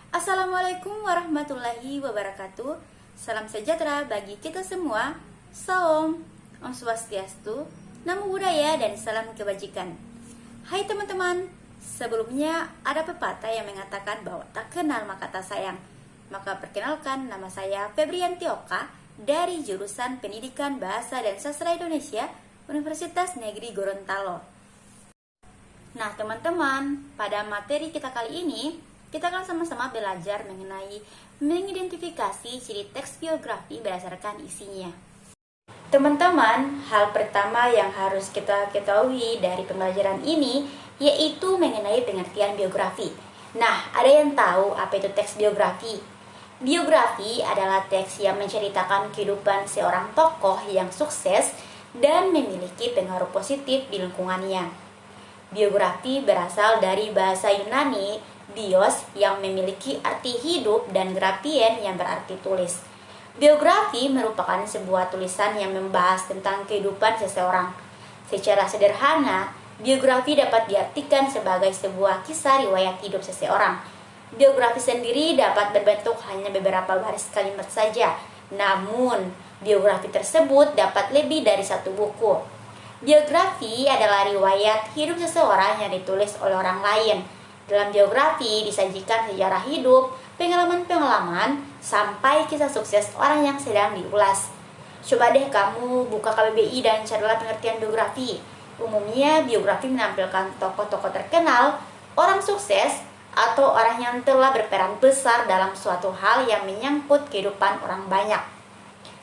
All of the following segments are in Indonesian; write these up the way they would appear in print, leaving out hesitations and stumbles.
Assalamualaikum warahmatullahi wabarakatuh. Salam sejahtera bagi kita semua. Salam, Om Swastiastu, Namo Buddhaya, dan salam kebajikan. Hai teman-teman, sebelumnya ada pepatah yang mengatakan bahwa tak kenal maka tak sayang. Maka perkenalkan, nama saya Febrianti Oka dari jurusan Pendidikan Bahasa dan Sastra Indonesia, Universitas Negeri Gorontalo. Nah teman-teman, pada materi kita kali ini kita akan sama-sama belajar mengenai mengidentifikasi ciri teks biografi berdasarkan isinya. Teman-teman, hal pertama yang harus kita ketahui dari pembelajaran ini yaitu mengenai pengertian biografi. Nah, ada yang tahu apa itu teks biografi? Biografi adalah teks yang menceritakan kehidupan seorang tokoh yang sukses dan memiliki pengaruh positif di lingkungannya. Biografi berasal dari bahasa Yunani bios yang memiliki arti hidup dan grafien yang berarti tulis. Biografi merupakan sebuah tulisan yang membahas tentang kehidupan seseorang. Secara sederhana, biografi dapat diartikan sebagai sebuah kisah riwayat hidup seseorang. Biografi sendiri dapat berbentuk hanya beberapa baris kalimat saja, namun biografi tersebut dapat lebih dari satu buku. Biografi adalah riwayat hidup seseorang yang ditulis oleh orang lain. Dalam biografi disajikan sejarah hidup, pengalaman-pengalaman, sampai kisah sukses orang yang sedang diulas. Coba deh kamu buka KBBI dan carilah pengertian biografi. Umumnya biografi menampilkan tokoh-tokoh terkenal, orang sukses, atau orang yang telah berperan besar dalam suatu hal yang menyangkut kehidupan orang banyak.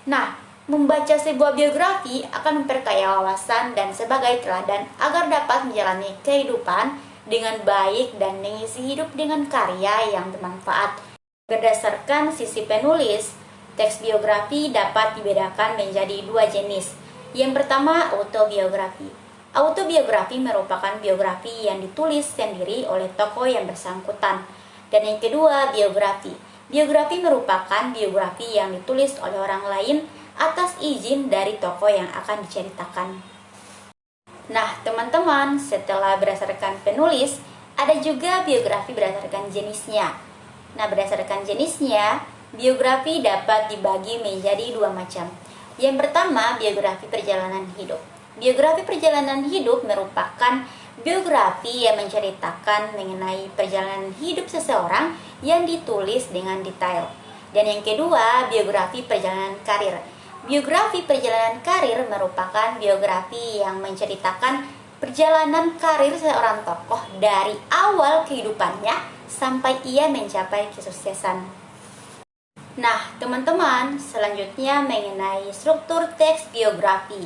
Nah, membaca sebuah biografi akan memperkaya wawasan dan sebagai teladan agar dapat menjalani kehidupan dengan baik dan mengisi hidup dengan karya yang bermanfaat. Berdasarkan sisi penulis, teks biografi dapat dibedakan menjadi dua jenis. Yang pertama, autobiografi. Autobiografi merupakan biografi yang ditulis sendiri oleh tokoh yang bersangkutan. Dan yang kedua, biografi. Biografi merupakan biografi yang ditulis oleh orang lain atas izin dari tokoh yang akan diceritakan. Nah, teman-teman, setelah berdasarkan penulis, ada juga biografi berdasarkan jenisnya. Nah, berdasarkan jenisnya, biografi dapat dibagi menjadi dua macam. Yang pertama, biografi perjalanan hidup. Biografi perjalanan hidup merupakan biografi yang menceritakan mengenai perjalanan hidup seseorang yang ditulis dengan detail. Dan yang kedua, biografi perjalanan karir. Biografi perjalanan karir merupakan biografi yang menceritakan perjalanan karir seorang tokoh dari awal kehidupannya sampai ia mencapai kesuksesan. Nah, teman-teman, selanjutnya mengenai struktur teks biografi.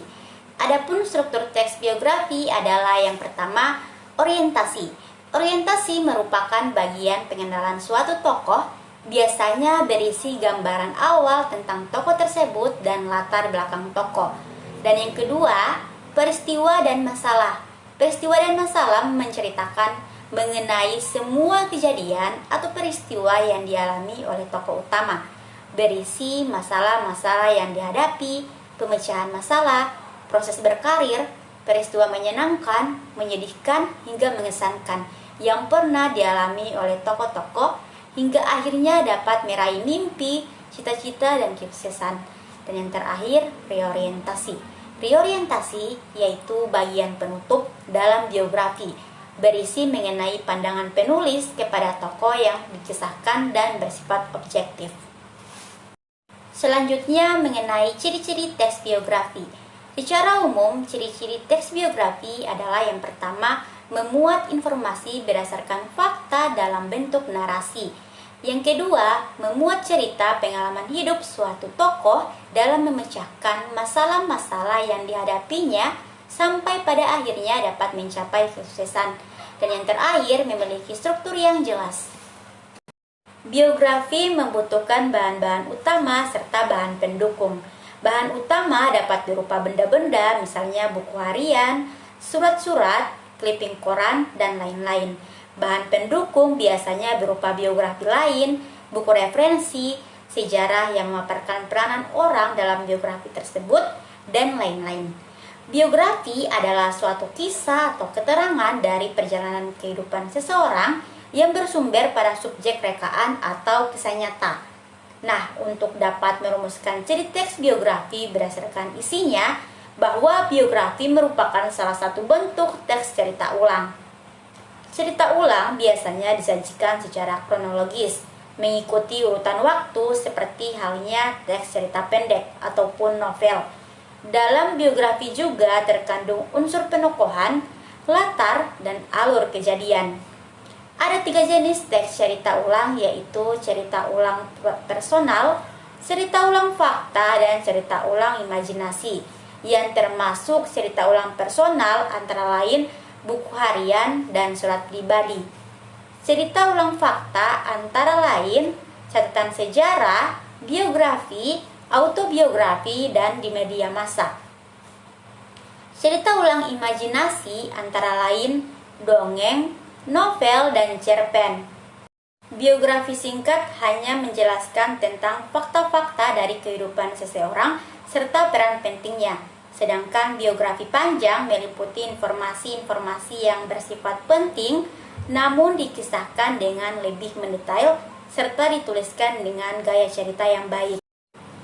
Adapun struktur teks biografi adalah yang pertama, orientasi. Orientasi merupakan bagian pengenalan suatu tokoh, biasanya berisi gambaran awal tentang tokoh tersebut dan latar belakang tokoh. Dan yang kedua, peristiwa dan masalah. Peristiwa dan masalah menceritakan mengenai semua kejadian atau peristiwa yang dialami oleh tokoh utama, berisi masalah-masalah yang dihadapi, pemecahan masalah, proses berkarir, peristiwa menyenangkan, menyedihkan, hingga mengesankan yang pernah dialami oleh tokoh-tokoh hingga akhirnya dapat meraih mimpi, cita-cita, dan kesuksesan. Dan yang terakhir, reorientasi. Reorientasi yaitu bagian penutup dalam biografi, berisi mengenai pandangan penulis kepada tokoh yang dikisahkan dan bersifat objektif. Selanjutnya mengenai ciri-ciri teks biografi. Secara umum, ciri-ciri teks biografi adalah yang pertama, memuat informasi berdasarkan fakta dalam bentuk narasi. Yang kedua, memuat cerita pengalaman hidup suatu tokoh dalam memecahkan masalah-masalah yang dihadapinya sampai pada akhirnya dapat mencapai kesuksesan. Dan yang terakhir, memiliki struktur yang jelas. Biografi membutuhkan bahan-bahan utama serta bahan pendukung. Bahan utama dapat berupa benda-benda, misalnya buku harian, surat-surat, clipping koran, dan lain-lain. Bahan pendukung biasanya berupa biografi lain, buku referensi, sejarah yang memaparkan peranan orang dalam biografi tersebut, dan lain-lain. Biografi adalah suatu kisah atau keterangan dari perjalanan kehidupan seseorang yang bersumber pada subjek rekaan atau kisah nyata. Nah, untuk dapat merumuskan ciri teks biografi berdasarkan isinya, bahwa biografi merupakan salah satu bentuk teks cerita ulang. Cerita ulang biasanya disajikan secara kronologis, mengikuti urutan waktu seperti halnya teks cerita pendek ataupun novel. Dalam biografi juga terkandung unsur penokohan, latar, dan alur kejadian. Ada 3 jenis teks cerita ulang, yaitu cerita ulang personal, cerita ulang fakta, dan cerita ulang imajinasi. Yang termasuk cerita ulang personal antara lain buku harian dan surat pribadi. Cerita ulang fakta antara lain catatan sejarah, biografi, autobiografi, dan di media massa. Cerita ulang imajinasi antara lain dongeng, novel, dan cerpen. Biografi singkat hanya menjelaskan tentang fakta-fakta dari kehidupan seseorang serta peran pentingnya. Sedangkan biografi panjang meliputi informasi-informasi yang bersifat penting namun dikisahkan dengan lebih mendetail serta dituliskan dengan gaya cerita yang baik.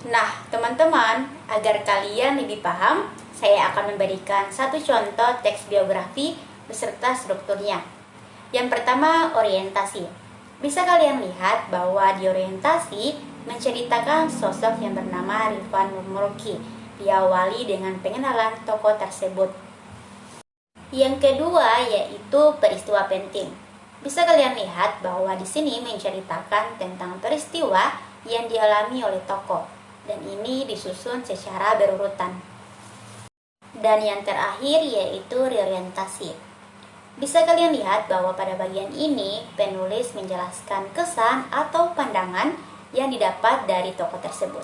Nah, teman-teman, agar kalian lebih paham, saya akan memberikan satu contoh teks biografi beserta strukturnya. Yang pertama, orientasi. Bisa kalian lihat bahwa di orientasi menceritakan sosok yang bernama Rifan Nurmulki. Diawali dengan pengenalan tokoh tersebut. Yang kedua yaitu peristiwa penting. Bisa kalian lihat bahwa di sini menceritakan tentang peristiwa yang dialami oleh tokoh, dan ini disusun secara berurutan. Dan yang terakhir yaitu reorientasi. Bisa kalian lihat bahwa pada bagian ini penulis menjelaskan kesan atau pandangan yang didapat dari tokoh tersebut.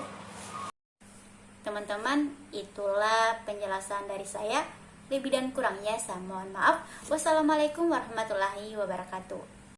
Teman-teman, itulah penjelasan dari saya. Lebih dan kurangnya saya mohon maaf. Wassalamualaikum warahmatullahi wabarakatuh.